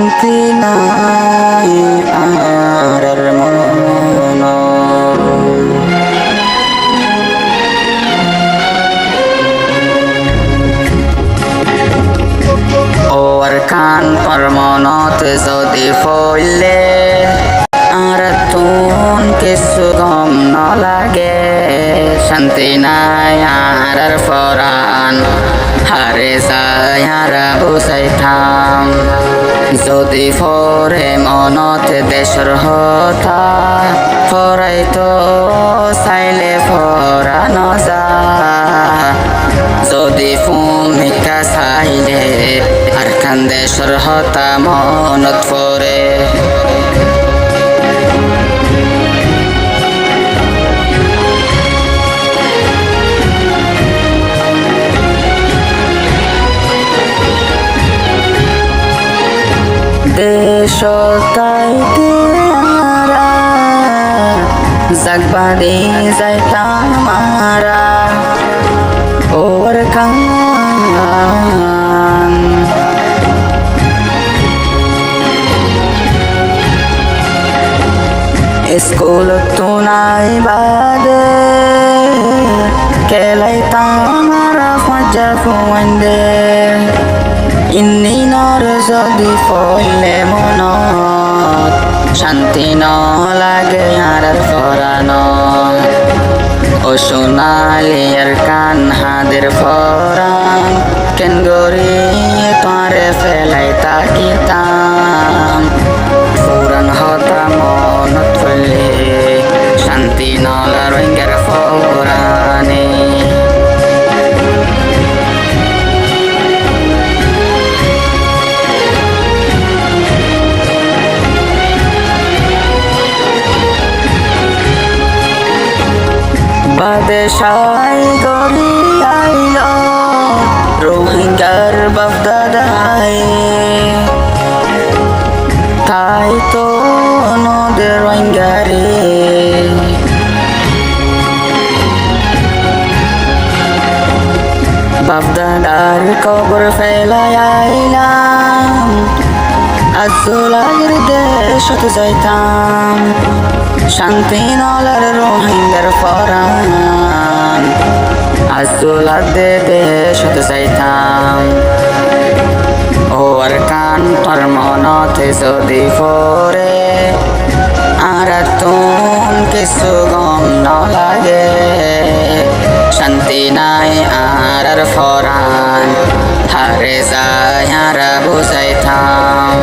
শান্তি নাই আর মন ওর কান পর মনত যদি ফইলে আর তুন কিছু গম ন লাগে শান্তি নাই আর ফরান হারে যায় আর বুঝাইতাম যদি ফরে মনত দেশর হতা ফরাইতো চাইলে ফরা নজা যদি ভূমিকা চাইলে আর খান দেশর হতা মনত ফরে দেশতাইতে আরা জাগবাদে যাইতাম মারা ওর কান স্কুল তো নাই বাদে কেলাইতাম আরা ফাজা ফুয়ান্দে ইন্নি নর যদি ফলে মনত শান্তি ন লাগে আর ফরানো ও সোনালি আর কান হাদের ফরান কেন গরি তারে ফেলাই তাকিতাম ফুরান হতা মনত ফলে শান্তি ন লারঙ্গের ফরানে বাদেশাই গরি আইল রোহিঙ্গার বাপদাদাই তাই তো নদের রোহিঙ্গারে বাপদাদার কবর ফেলাই আইলাম আজলাগের দেশত যাইতাম শান্তি নলার রোহিঙ্গার ফরান আজলার দেশত যাইতাম ওর কান তোর মনতে যদি ফরে আর তুম কিছু গম ন লাগে শান্তি নাই আর ফরান হারে যায় আর বুঝাইতাম